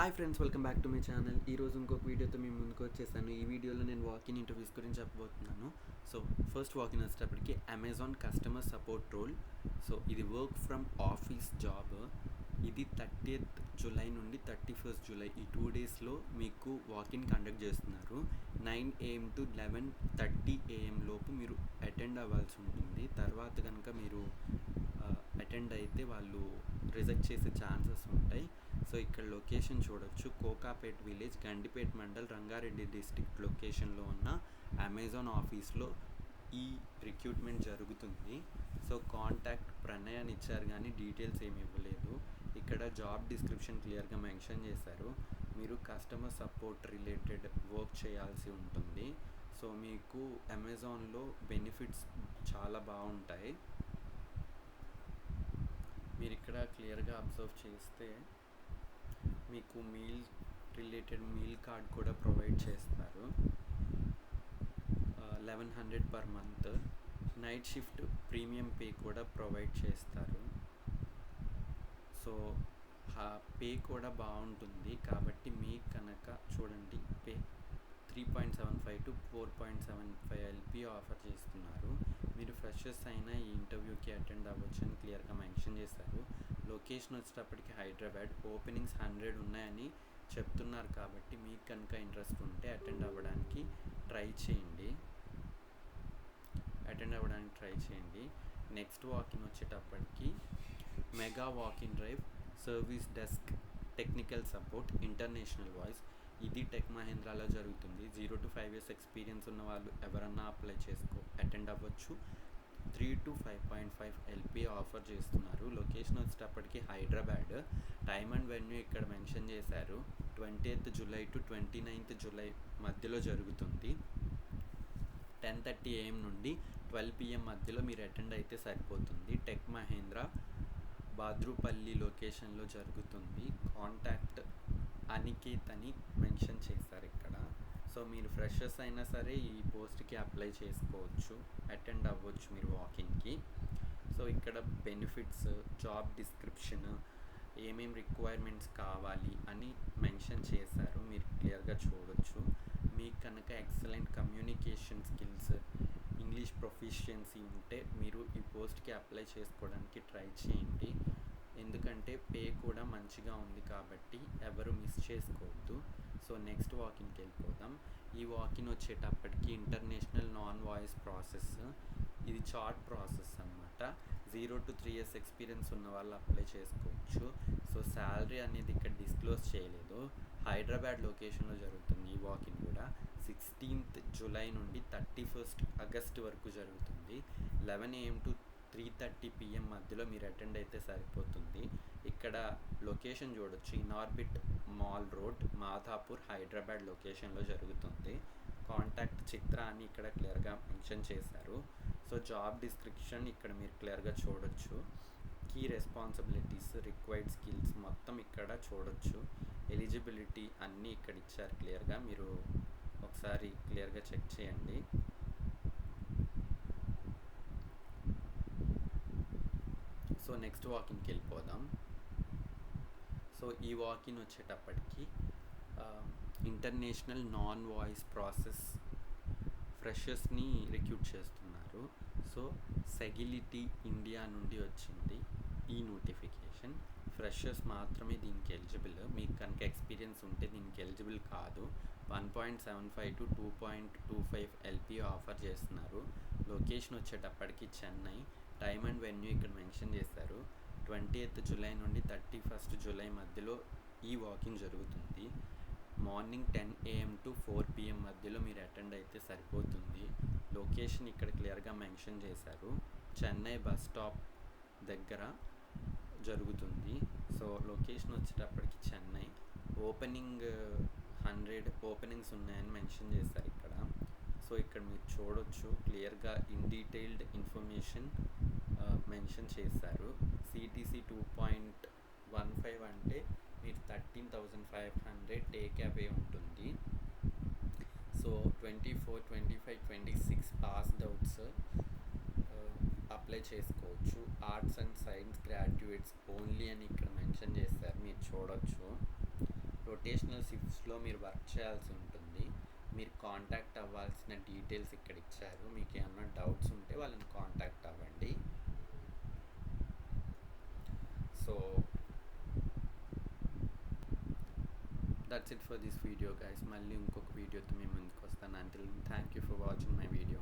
Hi friends, welcome back to my channel. ఈరోజు ఇంకొక వీడియోతో మేము ముందుకు వచ్చేసాను. ఈ వీడియోలో నేను వాకిన్ ఇంటర్వ్యూస్ గురించి చెప్పబోతున్నాను. సో ఫస్ట్ వాకిన్ వచ్చేటప్పటికి Amazon customer support role. So ఇది వర్క్ ఫ్రమ్ ఆఫీస్ జాబ్. ఇది 30th జూలై నుండి 31st జూలై ఈ 2 డేస్లో మీకు వాకిన్ కండక్ట్ చేస్తున్నారు. 9 AM to 11:30 AM లోపు మీరు అటెండ్ అవ్వాల్సి ఉంటుంది. తర్వాత కనుక మీరు అటెండ్ అయితే వాళ్ళు రిజెక్ట్ చేసే ఛాన్సెస్ ఉంటాయి. సో ఇక్కడ లొకేషన్ చూడొచ్చు, కోకాపేట్ విలేజ్, గండిపేట్ మండల్, రంగారెడ్డి డిస్ట్రిక్ట్ లొకేషన్లో ఉన్న అమెజాన్ ఆఫీస్లో ఈ రిక్రూట్మెంట్ జరుగుతుంది. సో కాంటాక్ట్ ప్రణయ్ అని ఇచ్చారు కానీ డీటెయిల్స్ ఏమి ఇవ్వలేదు. ఇక్కడ జాబ్ డిస్క్రిప్షన్ క్లియర్గా మెన్షన్ చేశారు. మీరు కస్టమర్ సపోర్ట్ రిలేటెడ్ వర్క్ చేయాల్సి ఉంటుంది. సో మీకు అమెజాన్లో బెనిఫిట్స్ చాలా బాగుంటాయి. మీరు ఇక్కడ క్లియర్గా అబ్జర్వ్ చేస్తే మీకు మీల్ రిలేటెడ్ మీల్ కార్డ్ కూడా ప్రొవైడ్ చేస్తారు. 1100 per month. Night shift premium pay కూడా ప్రొవైడ్ చేస్తారు. సో పే కూడా బాగుంటుంది కాబట్టి మీకు కనుక చూడండి, పే 3.75 to 4.75 LP ఆఫర్ చేస్తున్నారు. మీరు ఫ్రెషర్స్ అయినా ఈ ఇంటర్వ్యూకి అటెండ్ అవ్వచ్చు అని క్లియర్గా మెన్షన్ చేశారు. లొకేషన్ వచ్చేటప్పటికి హైదరాబాద్. ఓపెనింగ్స్ 100 ఉన్నాయని చెప్తున్నారు కాబట్టి మీకు కనుక ఇంట్రెస్ట్ ఉంటే అటెండ్ అవ్వడానికి ట్రై చేయండి. నెక్స్ట్ వాకిన్ వచ్చేటప్పటికి mega walk-in drive, service desk, technical support, international voice. ఇది టెక్ మహేంద్రాలో జరుగుతుంది. 0 to 5 years ఎక్స్పీరియన్స్ ఉన్న వాళ్ళు ఎవరన్నా అప్లై అటెండ్ అవ్వచ్చు. 3 to 5.5 LP ఆఫర్ చేస్తున్నారు. లొకేషన్ వచ్చేటప్పటికి హైదరాబాద్. టైమ్ అండ్ వెన్యూ ఇక్కడ మెన్షన్ చేశారు. 20th July to 29th July మధ్యలో జరుగుతుంది. 10:30 AM నుండి 12 PM మధ్యలో మీరు అటెండ్ అయితే సరిపోతుంది. టెక్ మహేంద్ర బాద్రుపల్లి లొకేషన్లో జరుగుతుంది. కాంటాక్ట్ అనికేత్ అని మెన్షన్ చేశారు ఇక్కడ. సో మీరు ఫ్రెషర్స్ అయినా సరే ఈ పోస్ట్కి అప్లై చేసుకోవచ్చు, అటెండ్ అవ్వచ్చు మీరు వాకిన్కి. సో ఇక్కడ బెనిఫిట్స్, జాబ్ డిస్క్రిప్షన్, ఏమేమి రిక్వైర్మెంట్స్ కావాలి అని మెన్షన్ చేశారు. మీరు క్లియర్గా చూడొచ్చు. మీకు కనుక excellent communication skills, English proficiency ఉంటే మీరు ఈ పోస్ట్కి అప్లై చేసుకోవడానికి ట్రై చేయండి. ఎందుకంటే పే కూడా మంచిగా ఉంది కాబట్టి ఎవరు మిస్ చేసుకోవద్దు. సో నెక్స్ట్ వాకిన్కి వెళ్ళిపోదాం. ఈ వాకిన్ వచ్చేటప్పటికి ఇంటర్నేషనల్ నాన్ వాయిస్ ప్రాసెస్. ఇది చార్ట్ ప్రాసెస్ అనమాట. 0 to 3 years ఎక్స్పీరియన్స్ ఉన్న వాళ్ళు అప్లై చేసుకోవచ్చు. సో శాలరీ అనేది ఇక్కడ డిస్క్లోజ్ చేయలేదు. హైదరాబాద్ లొకేషన్లో జరుగుతుంది ఈ వాకిన్ కూడా. 16th జూలై నుండి 31st ఆగస్ట్ వరకు జరుగుతుంది. 11 AM to 3:30 PM మధ్యలో మీరు అటెండ్ అయితే సరిపోతుంది. ఇక్కడ లొకేషన్ చూడొచ్చు, Inorbit mall road, Madhapur, Hyderabad లొకేషన్లో జరుగుతుంది. కాంటాక్ట్ చిత్ర అని ఇక్కడ క్లియర్గా మెన్షన్ చేశారు. సో జాబ్ డిస్క్రిప్షన్ ఇక్కడ మీరు క్లియర్గా చూడొచ్చు. కీ రెస్పాన్సిబిలిటీస్, రిక్వైర్డ్ స్కిల్స్ మొత్తం ఇక్కడ చూడొచ్చు. ఎలిజిబిలిటీ అన్నీ ఇక్కడ ఇచ్చారు క్లియర్గా. మీరు ఒకసారి క్లియర్గా చెక్ చేయండి. సో నెక్స్ట్ వాకిన్కి వెళ్ళిపోదాం. సో ఈ వాకిన్ వచ్చేటప్పటికి ఇంటర్నేషనల్ నాన్ వాయిస్ ప్రాసెస్ ఫ్రెషర్స్ని రిక్రూట్ చేస్తున్నారు. సో సెగిలిటీ ఇండియా నుండి వచ్చింది ఈ నోటిఫికేషన్. ఫ్రెషర్స్ మాత్రమే దీనికి ఎలిజిబుల్. మీకు కనుక ఎక్స్పీరియన్స్ ఉంటే దీనికి ఎలిజిబుల్ కాదు. 1.75 to 2.25 LP ఆఫర్ చేస్తున్నారు. లొకేషన్ వచ్చేటప్పటికి చెన్నై. టైమ్ అండ్ వెన్యూ ఇక్కడ మెన్షన్ చేశారు. 20th జూలై నుండి 31st జూలై మధ్యలో ఈ వాకింగ్ జరుగుతుంది. మార్నింగ్ 10 AM to 4 PM మధ్యలో మీరు అటెండ్ అయితే సరిపోతుంది. లొకేషన్ ఇక్కడ క్లియర్గా మెన్షన్ చేశారు. చెన్నై బస్ స్టాప్ దగ్గర జరుగుతుంది. సో లొకేషన్ వచ్చేటప్పటికి చెన్నై. ఓపెనింగ్ 100 ఓపెనింగ్స్ ఉన్నాయని మెన్షన్ చేశారు ఇక్కడ. సో ఇక్కడ మీరు చూడొచ్చు క్లియర్గా ఇన్ డీటెయిల్డ్ ఇన్ఫర్మేషన్ మెన్షన్ చేశారు. CTC 2.15 అంటే మీరు 13,500 టేక్ అవే ఉంటుంది. సో 24, 25, 26 పాస్డ్ అవుట్స్ అప్లై చేసుకోవచ్చు. Arts and science graduates only అని ఇక్కడ మెన్షన్ చేశారు, మీరు చూడొచ్చు. రొటేషనల్ షిఫ్ట్స్లో మీరు వర్క్ చేయాల్సి ఉంటుంది. మీరు కాంటాక్ట్ అవ్వాల్సిన డీటెయిల్స్ ఇక్కడ ఇచ్చారు. మీకు ఏమన్నా డౌట్స్ ఉంటే వాళ్ళని కాంటాక్ట్ అవ్వండి. So that's it for this video guys. మళ్ళీ ఇంకొక వీడియోతో మీ ముందుకు వస్తాను. Until thank you for watching my video.